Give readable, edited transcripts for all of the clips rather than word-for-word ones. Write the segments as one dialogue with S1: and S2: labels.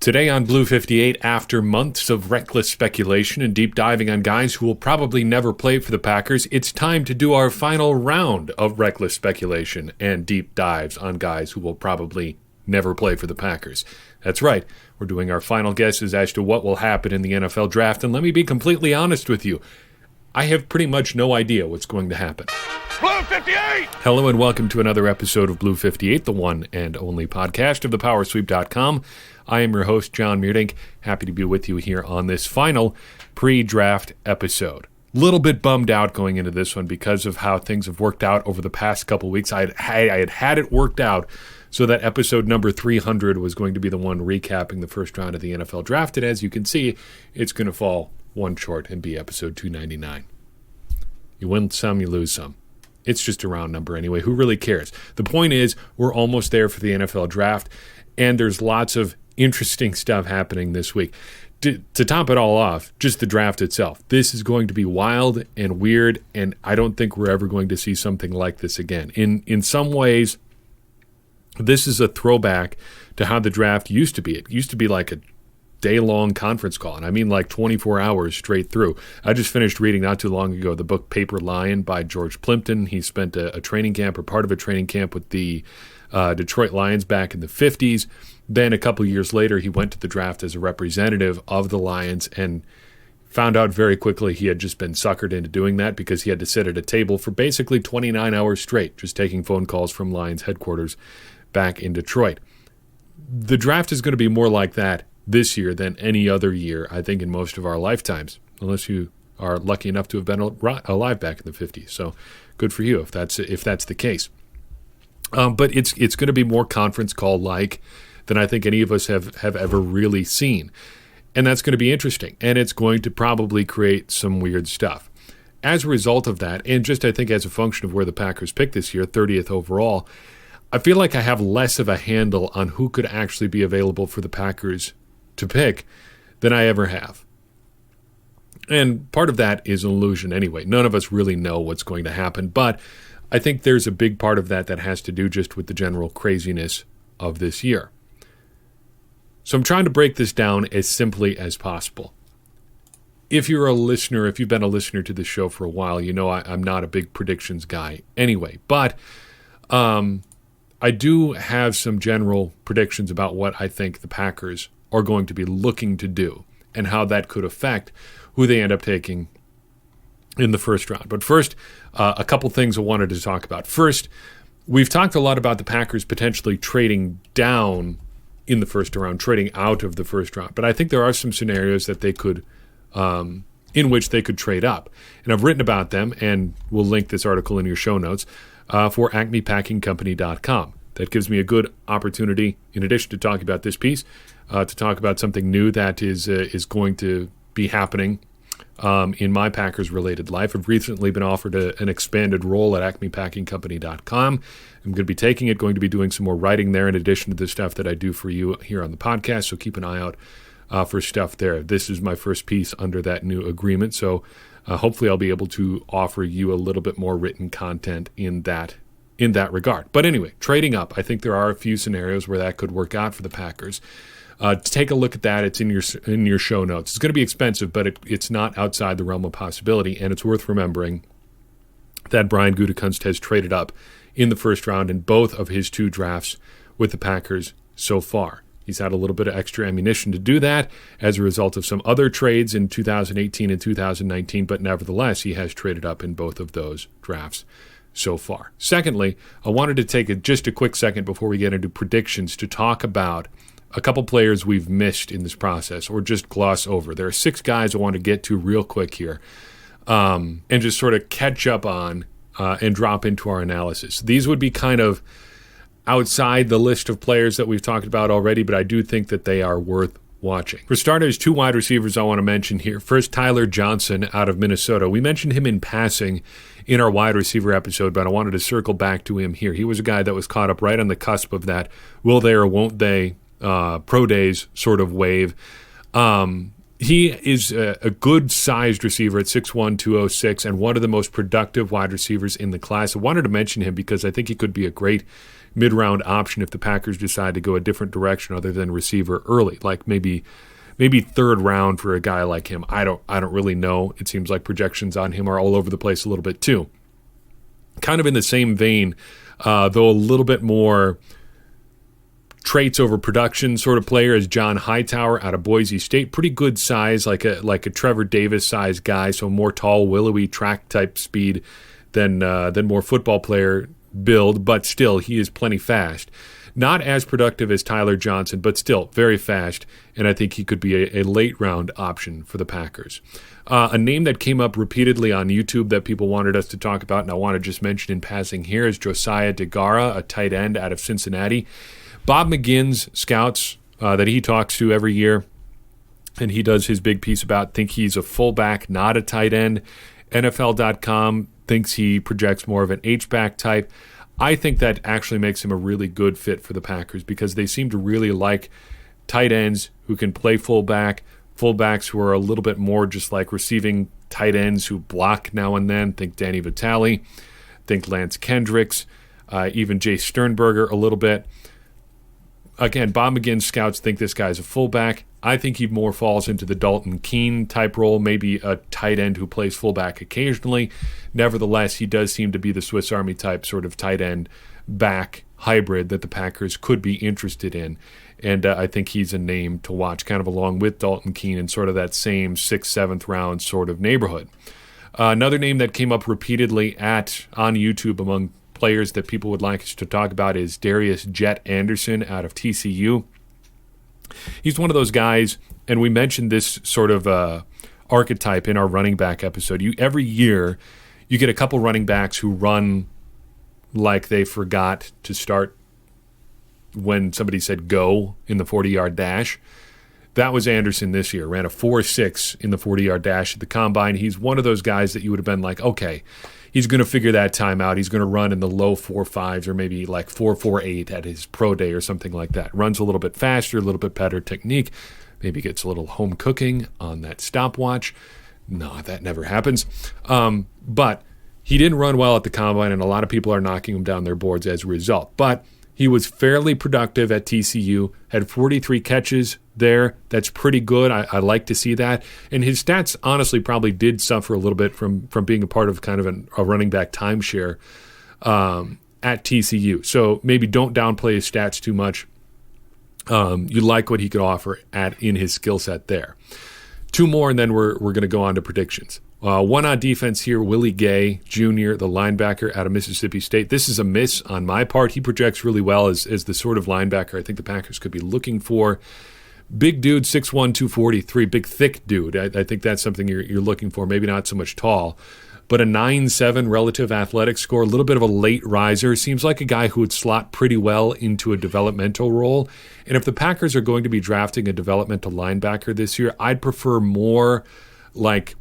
S1: Today on Blue 58, after months of reckless speculation and deep diving on guys who will probably never play for the Packers, it's time to do our final round of reckless speculation and deep dives on guys who will probably never play for the Packers. That's right, we're doing our final guesses as to what will happen in the NFL draft, and let me be completely honest with you, I have pretty much no idea what's going to happen.
S2: Blue 58!
S1: Hello and welcome to another episode of Blue 58, the one and only podcast of thepowersweep.com. I am your host, John Meerdink. Happy to be with you here on this final pre-draft episode. Little bit bummed out going into this one because of how things have worked out over the past couple weeks. I had it worked out so that episode number 300 was going to be the one recapping the first round of the NFL draft. And as you can see, it's going to fall one short and be episode 299. You win some, you lose some. It's just a round number anyway. Who really cares? The point is, we're almost there for the NFL draft, and there's lots of interesting stuff happening this week. To top it all off, just the draft itself. This is going to be wild and weird, and I don't think we're ever going to see something like this again. In some ways, this is a throwback to how the draft used to be. It used to be like a day-long conference call, and I mean like 24 hours straight through. I just finished reading not too long ago the book Paper Lion by George Plimpton. He spent a training camp or part of a training camp with the Detroit Lions back in the 50s. Then a couple years later, he went to the draft as a representative of the Lions and found out very quickly he had just been suckered into doing that because he had to sit at a table for basically 29 hours straight, just taking phone calls from Lions headquarters back in Detroit. The draft is going to be more like that this year than any other year, I think, in most of our lifetimes, unless you are lucky enough to have been alive back in the 50s. So good for you if that's the case. But it's going to be more conference call-like than I think any of us have ever really seen. And that's going to be interesting. And it's going to probably create some weird stuff. As a result of that, and just I think as a function of where the Packers picked this year, 30th overall, I feel like I have less of a handle on who could actually be available for the Packers to pick than I ever have. And part of that is an illusion anyway. None of us really know what's going to happen, but I think there's a big part of that has to do just with the general craziness of this year. So I'm trying to break this down as simply as possible. If you're a listener, if you've been a listener to this show for a while, you know I'm not a big predictions guy anyway, but I do have some general predictions about what I think the Packers are going to be looking to do and how that could affect who they end up taking in the first round. But first, a couple things I wanted to talk about. First, we've talked a lot about the Packers potentially trading down in the first round, trading out of the first round. But I think there are some scenarios that they could, in which they could trade up. And I've written about them, and we'll link this article in your show notes, for acmepackingcompany.com. That gives me a good opportunity, in addition to talking about this piece, to talk about something new that is going to be happening in my Packers-related life. I've recently been offered an expanded role at acmepackingcompany.com. I'm going to be taking it, going to be doing some more writing there in addition to the stuff that I do for you here on the podcast, so keep an eye out for stuff there. This is my first piece under that new agreement, so hopefully I'll be able to offer you a little bit more written content in that regard. But anyway, trading up, I think there are a few scenarios where that could work out for the Packers. Take a look at that. It's in your show notes. It's going to be expensive, but it's not outside the realm of possibility, and it's worth remembering that Brian Gutekunst has traded up in the first round in both of his two drafts with the Packers so far. He's had a little bit of extra ammunition to do that as a result of some other trades in 2018 and 2019, but nevertheless, he has traded up in both of those drafts so far. Secondly, I wanted to take just a quick second before we get into predictions to talk about a couple players we've missed in this process or just gloss over. There are 6 guys I want to get to real quick here and just sort of catch up on and drop into our analysis. These would be kind of outside the list of players that we've talked about already, but I do think that they are worth watching. For starters, 2 wide receivers I want to mention here. First, Tyler Johnson out of Minnesota. We mentioned him in passing in our wide receiver episode, but I wanted to circle back to him here. He was a guy that was caught up right on the cusp of that will they or won't they pro days sort of wave. He is a good-sized receiver at 6'1", 206, and one of the most productive wide receivers in the class. I wanted to mention him because I think he could be a great mid-round option if the Packers decide to go a different direction other than receiver early, like maybe third round for a guy like him. I don't really know. It seems like projections on him are all over the place a little bit too. Kind of in the same vein, though a little bit more traits over production sort of player is John Hightower out of Boise State. Pretty good size, like a Trevor Davis size guy, so more tall, willowy track type speed than more football player build, but still he is plenty fast. Not as productive as Tyler Johnson, but still very fast, and I think he could be a late round option for the Packers. A name that came up repeatedly on YouTube that people wanted us to talk about, and I want to just mention in passing here, is Josiah DeGara, a tight end out of Cincinnati. Bob McGinn's scouts that he talks to every year, and he does his big piece about, think he's a fullback, not a tight end. NFL.com thinks he projects more of an H-back type. I think that actually makes him a really good fit for the Packers because they seem to really like tight ends who can play fullback, fullbacks who are a little bit more just like receiving tight ends who block now and then. Think Danny Vitale, think Lance Kendricks, even Jay Sternberger a little bit. Again, Bob McGinn's scouts think this guy's a fullback. I think he more falls into the Dalton Keene type role, maybe a tight end who plays fullback occasionally. Nevertheless, he does seem to be the Swiss Army type sort of tight end back hybrid that the Packers could be interested in. And I think he's a name to watch, kind of along with Dalton Keene in sort of that same 6th, 7th round sort of neighborhood. Another name that came up repeatedly on YouTube among players that people would like us to talk about is Darius Jet Anderson out of TCU. He's one of those guys, and we mentioned this sort of archetype in our running back episode. Every year, you get a couple running backs who run like they forgot to start when somebody said go in the 40-yard dash. That was Anderson this year. Ran a 4.6 in the 40-yard dash at the combine. He's one of those guys that you would have been like, okay, he's going to figure that time out. He's going to run in the low 4.5s or maybe like 4.48 at his pro day or something like that. Runs a little bit faster, a little bit better technique. Maybe gets a little home cooking on that stopwatch. No, that never happens. But he didn't run well at the combine, and a lot of people are knocking him down their boards as a result. But he was fairly productive at TCU, had 43 catches there. That's pretty good. I like to see that. And his stats, honestly, probably did suffer a little bit from being a part of kind of a running back timeshare at TCU. So maybe don't downplay his stats too much. You like what he could offer in his skill set there. Two more, and then we're going to go on to predictions. One on defense here, Willie Gay Jr., the linebacker out of Mississippi State. This is a miss on my part. He projects really well as the sort of linebacker I think the Packers could be looking for. Big dude, 6'1", 243, big thick dude. I think that's something you're looking for, maybe not so much tall. But a 9.7 relative athletic score, a little bit of a late riser. Seems like a guy who would slot pretty well into a developmental role. And if the Packers are going to be drafting a developmental linebacker this year, I'd prefer more like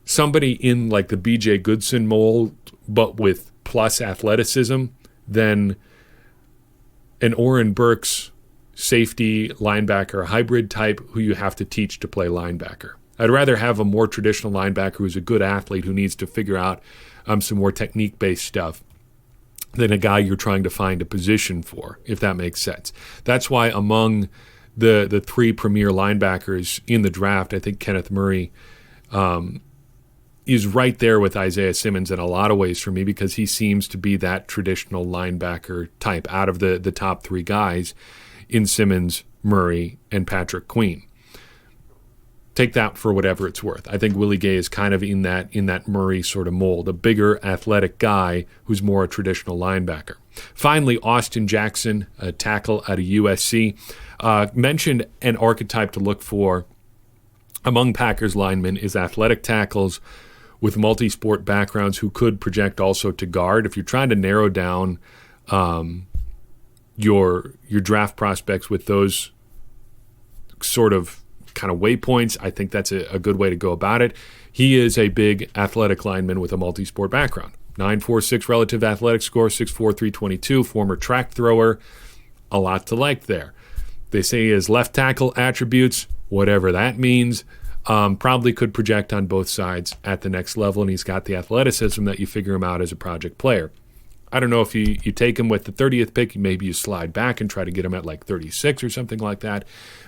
S1: somebody in like the B.J. Goodson mold, but with plus athleticism, than an Oren Burks safety linebacker hybrid type who you have to teach to play linebacker. I'd rather have a more traditional linebacker who's a good athlete who needs to figure out some more technique-based stuff than a guy you're trying to find a position for, if that makes sense. That's why among the three premier linebackers in the draft, I think Kenneth Murray is right there with Isaiah Simmons in a lot of ways for me, because he seems to be that traditional linebacker type out of the top three guys in Simmons, Murray, and Patrick Queen. Take that for whatever it's worth. I think Willie Gay is kind of in that Murray sort of mold, a bigger athletic guy who's more a traditional linebacker. Finally, Austin Jackson, a tackle out of USC. Mentioned an archetype to look for among Packers linemen is athletic tackles with multi-sport backgrounds who could project also to guard. If you're trying to narrow down your draft prospects with those sort of kind of waypoints, I think that's a good way to go about it. He is a big athletic lineman with a multi-sport background. 9.46 relative athletic score, 6'4", 322, former track thrower. A lot to like there. They say his left tackle attributes, whatever that means, probably could project on both sides at the next level, and he's got the athleticism that you figure him out as a project player. I don't know if you take him with the 30th pick, maybe you slide back and try to get him at like 36 or something like that.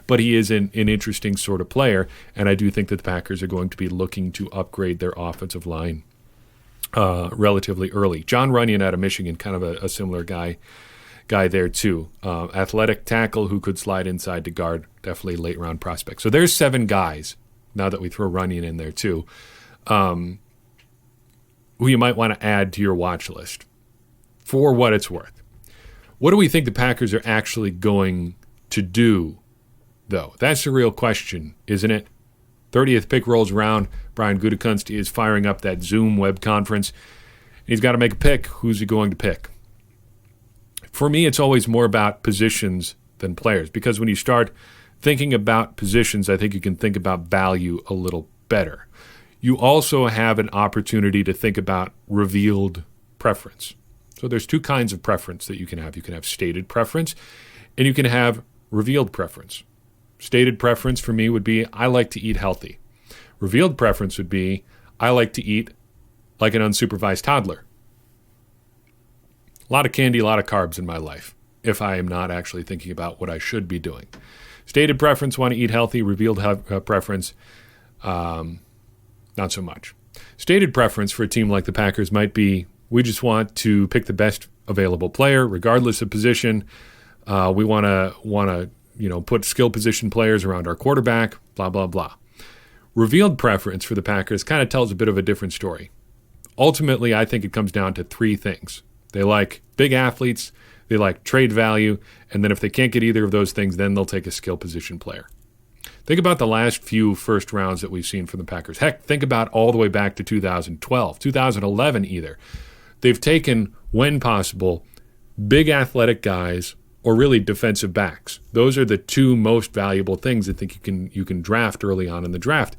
S1: But he is an interesting sort of player, and I do think that the Packers are going to be looking to upgrade their offensive line relatively early. John Runyon out of Michigan, kind of a similar guy there too. Athletic tackle who could slide inside to guard, definitely late round prospect. So there's 7 guys, now that we throw Runyon in there too, who you might want to add to your watch list for what it's worth. What do we think the Packers are actually going to do, though? That's the real question, isn't it? 30th pick rolls around. Brian Gutekunst is firing up that Zoom web conference. He's got to make a pick. Who's he going to pick? For me, it's always more about positions than players, because when you start thinking about positions, I think you can think about value a little better. You also have an opportunity to think about revealed preference. So there's 2 kinds of preference that you can have. You can have stated preference, and you can have revealed preference. Stated preference for me would be, I like to eat healthy. Revealed preference would be, I like to eat like an unsupervised toddler. A lot of candy, a lot of carbs in my life, if I am not actually thinking about what I should be doing. Stated preference, want to eat healthy. Revealed preference, not so much. Stated preference for a team like the Packers might be, we just want to pick the best available player, regardless of position. We want to put skill position players around our quarterback, blah, blah, blah. Revealed preference for the Packers kind of tells a bit of a different story. Ultimately, I think it comes down to 3 things. They like big athletes, they like trade value, and then if they can't get either of those things, then they'll take a skill position player. Think about the last few first rounds that we've seen from the Packers. Heck, think about all the way back to 2012, 2011 either. They've taken, when possible, big athletic guys or really defensive backs. Those are the 2 most valuable things I think you can draft early on in the draft.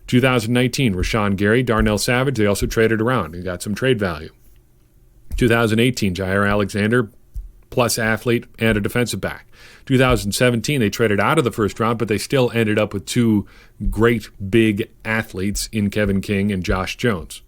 S1: 2019, Rashawn Gary, Darnell Savage, they also traded around and got some trade value. 2018, Jair Alexander, plus athlete and a defensive back. 2017, they traded out of the first round, but they still ended up with 2 great big athletes in Kevin King and Josh Jones.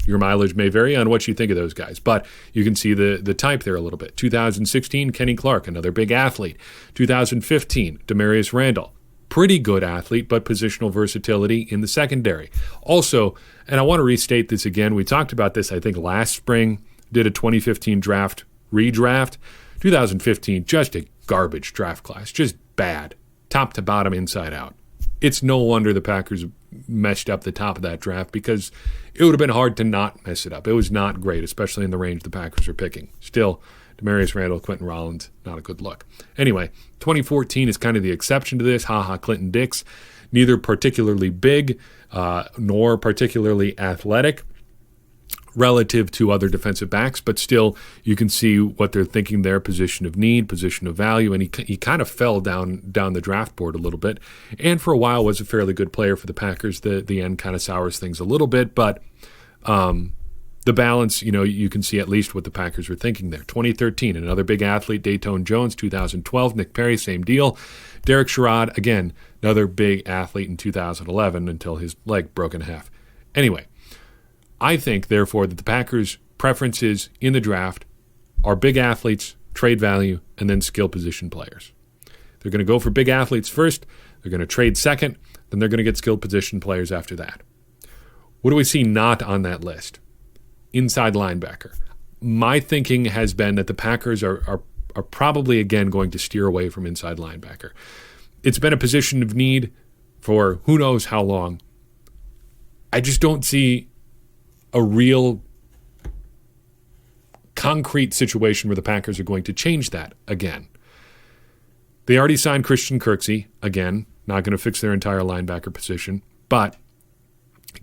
S1: Your mileage may vary on what you think of those guys, but you can see the type there a little bit. 2016, Kenny Clark, another big athlete. 2015, Demarius Randall, pretty good athlete, but positional versatility in the secondary. Also, and I want to restate this again, we talked about this, I think, last spring, did a 2015 draft, redraft. 2015, just a garbage draft class, just bad, top to bottom, inside out. It's no wonder the Packers messed up the top of that draft, because it would have been hard to not mess it up. It was not great, especially in the range the Packers are picking. Still, Demarius Randall, Quentin Rollins, not a good look. Anyway, 2014 is kind of the exception to this. Clinton Dix, neither particularly big nor particularly athletic relative to other defensive backs, but still you can see what they're thinking there, position of need, position of value, and he kind of fell down the draft board a little bit, and for a while was a fairly good player for the Packers. The end kind of sours things a little bit, but the balance, you can see at least what the Packers were thinking there. 2013, another big athlete, Dayton Jones. 2012, Nick Perry, same deal. Derek Sherrod, again, another big athlete in 2011 until his leg broke in half. Anyway, I think, therefore, that the Packers' preferences in the draft are big athletes, trade value, and then skill position players. They're going to go for big athletes first, they're going to trade second, then they're going to get skill position players after that. What do we see not on that list? Inside linebacker. My thinking has been that the Packers are probably, again, going to steer away from inside linebacker. It's been a position of need for who knows how long. I just don't see a real concrete situation where the Packers are going to change that again. They already signed Christian Kirksey, again, not going to fix their entire linebacker position, but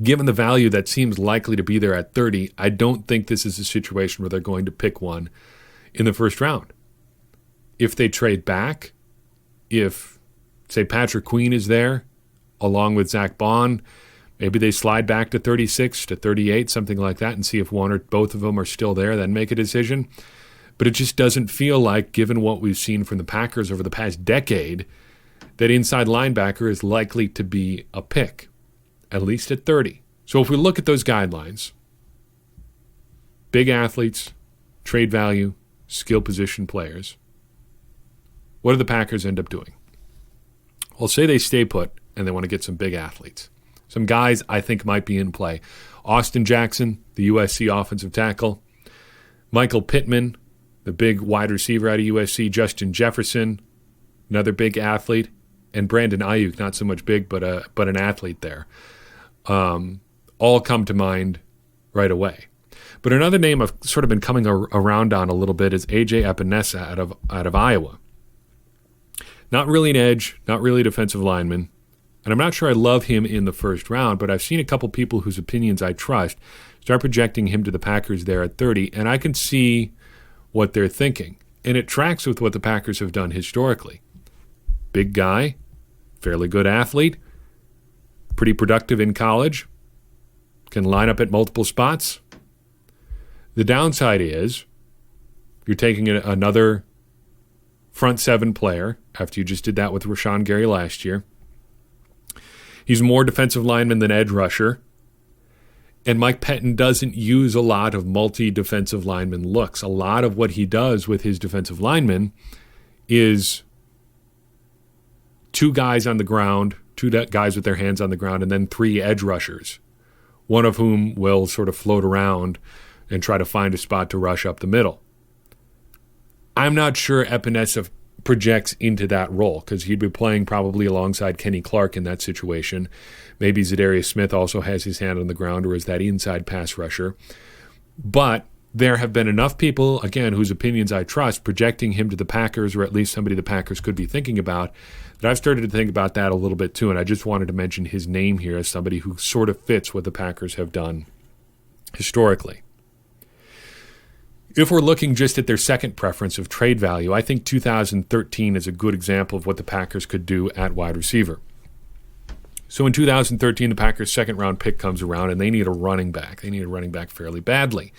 S1: given the value that seems likely to be there at 30, I don't think this is a situation where they're going to pick one in the first round. If they trade back, if, say, Patrick Queen is there, along with Zach Bond, maybe they slide back to 36, to 38, something like that, and see if one or both of them are still there, then make a decision. But it just doesn't feel like, given what we've seen from the Packers over the past decade, that inside linebacker is likely to be a pick, at least at 30. So if we look at those guidelines, big athletes, trade value, skill position players. What do the Packers end up doing? Well, say they stay put and they want to get some big athletes. Some guys I think might be in play. Austin Jackson, the USC offensive tackle. Michael Pittman, the big wide receiver out of USC. Justin Jefferson, another big athlete. And Brandon Ayuk, not so much big, but an athlete there. All come to mind right away. But another name I've sort of been coming around on a little bit is A.J. Epinesa out of Iowa. Not really an edge, not really a defensive lineman. And I'm not sure I love him in the first round, but I've seen a couple people whose opinions I trust start projecting him to the Packers there at 30, and I can see what they're thinking. And it tracks with what the Packers have done historically. Big guy, fairly good athlete, pretty productive in college, can line up at multiple spots. The downside is you're taking another front seven player after you just did that with Rashawn Gary last year. He's more defensive lineman than edge rusher. And Mike Pettin doesn't use a lot of multi-defensive lineman looks. A lot of what he does with his defensive linemen is two guys on the ground, two guys with their hands on the ground, and then three edge rushers, one of whom will sort of float around and try to find a spot to rush up the middle. I'm not sure Epinesa projects into that role because he'd be playing probably alongside Kenny Clark in that situation. Maybe Zadarius Smith also has his hand on the ground or is that inside pass rusher. But there have been enough people, again, whose opinions I trust, projecting him to the Packers, or at least somebody the Packers could be thinking about, that I've started to think about that a little bit too, and I just wanted to mention his name here as somebody who sort of fits what the Packers have done historically. If we're looking just at their second preference of trade value, I think 2013 is a good example of what the Packers could do at wide receiver. So in 2013, the Packers' second-round pick comes around, and they need a running back. They need a running back fairly badly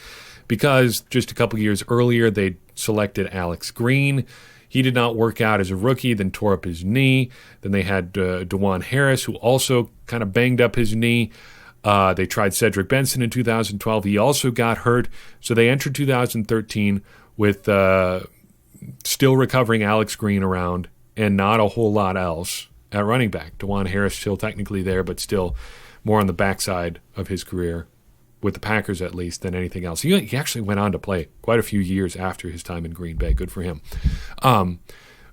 S1: because just a couple years earlier, they selected Alex Green. He did not work out as a rookie, then tore up his knee. Then they had DeJuan Harris, who also kind of banged up his knee. They tried Cedric Benson in 2012. He also got hurt. So they entered 2013 with still recovering Alex Green around and not a whole lot else at running back. DeJuan Harris still technically there, but still more on the backside of his career, with the Packers at least, than anything else. He actually went on to play quite a few years after his time in Green Bay. Good for him.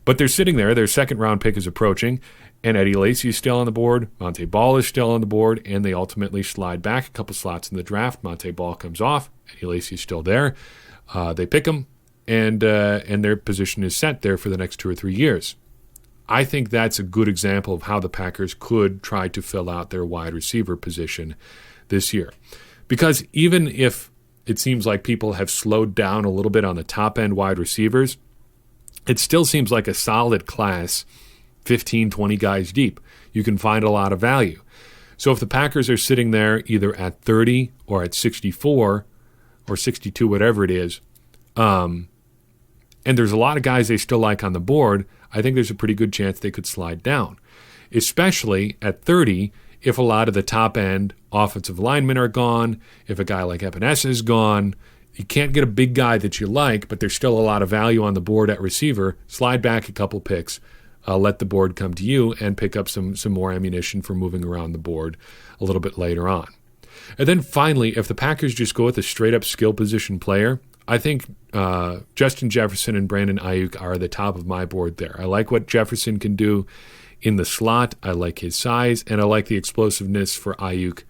S1: But they're sitting there. Their second-round pick is approaching. And Eddie Lacy is still on the board. Monte Ball is still on the board. And they ultimately slide back a couple slots in the draft. Monte Ball comes off. Eddie Lacy is still there. They pick him. And their position is set there for the next 2 or 3 years. I think that's a good example of how the Packers could try to fill out their wide receiver position this year. Because even if it seems like people have slowed down a little bit on the top-end wide receivers, it still seems like a solid class, 15, 20 guys deep. You can find a lot of value. So if the Packers are sitting there either at 30 or at 64 or 62, whatever it is, and there's a lot of guys they still like on the board, I think there's a pretty good chance they could slide down, especially at 30 if a lot of the top-end offensive linemen are gone, if a guy like Epinesa is gone. You can't get a big guy that you like, but there's still a lot of value on the board at receiver. Slide back a couple picks, let the board come to you, and pick up some more ammunition for moving around the board a little bit later on. And then finally, if the Packers just go with a straight-up skill position player, I think Justin Jefferson and Brandon Ayuk are the top of my board there. I like what Jefferson can do in the slot. I like his size, and I like the explosiveness for Ayuk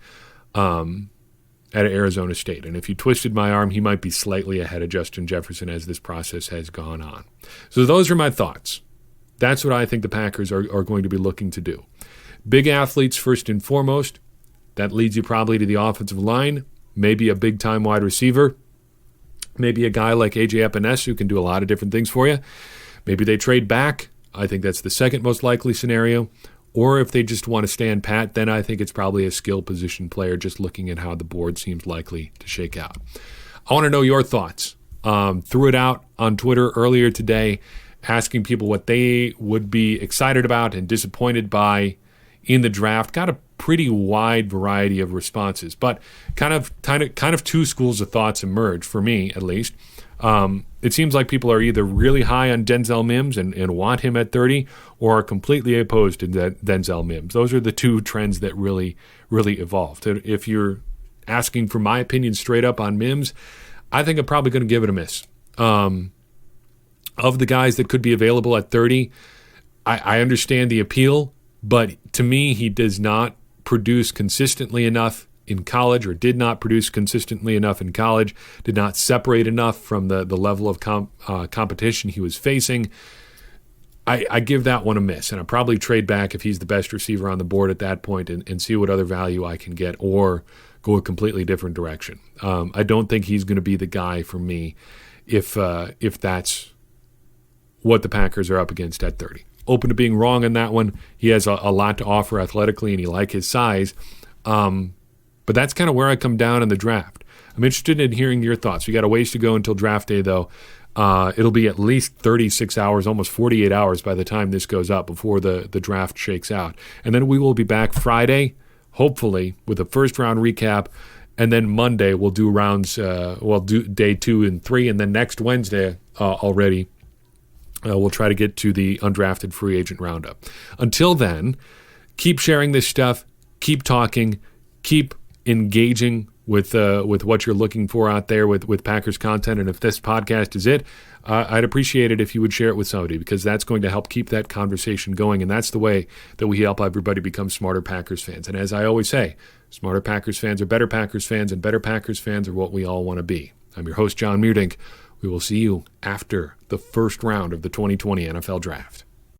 S1: at Arizona State. And if you twisted my arm, he might be slightly ahead of Justin Jefferson as this process has gone on. So those are my thoughts. That's what I think the Packers are going to be looking to do. Big athletes first and foremost. That leads you probably to the offensive line, maybe a big-time wide receiver, maybe a guy like A.J. Epinesa who can do a lot of different things for you. Maybe they trade back. I think that's the second most likely scenario. Or if they just want to stand pat, then I think it's probably a skill position player, just looking at how the board seems likely to shake out. I want to know your thoughts. Threw it out on Twitter earlier today, asking people what they would be excited about and disappointed by in the draft. Got a pretty wide variety of responses, but kind of two schools of thoughts emerge for me, at least. It seems like people are either really high on Denzel Mims and want him at 30, or are completely opposed to Denzel Mims. Those are the two trends that really evolved. If you're asking for my opinion straight up on Mims, I think I'm probably going to give it a miss. Of the guys that could be available at 30, I understand the appeal, but to me, he does not produce consistently enough in college, or did not produce consistently enough in college, did not separate enough from the level of competition he was facing. I give that one a miss, and I'll probably trade back if he's the best receiver on the board at that point and see what other value I can get, or go a completely different direction. I don't think he's going to be the guy for me if that's what the Packers are up against at 30. Open to being wrong on that one. He has a lot to offer athletically, and you like his size. But that's kind of where I come down in the draft. I'm interested in hearing your thoughts. We got a ways to go until draft day, though. It'll be at least 36 hours, almost 48 hours by the time this goes up, before the draft shakes out. And then we will be back Friday, hopefully, with a first-round recap. And then Monday we'll do rounds, do day 2 and 3. And then next Wednesday already, we'll try to get to the undrafted free agent roundup. Until then, keep sharing this stuff, keep talking, keep engaging with what you're looking for out there with Packers content. And if this podcast is it, I'd appreciate it if you would share it with somebody, because that's going to help keep that conversation going. And that's the way that we help everybody become smarter Packers fans. And as I always say, smarter Packers fans are better Packers fans, and better Packers fans are what we all want to be. I'm your host, John Meerdink. We will see you after the first round of the 2020 NFL Draft.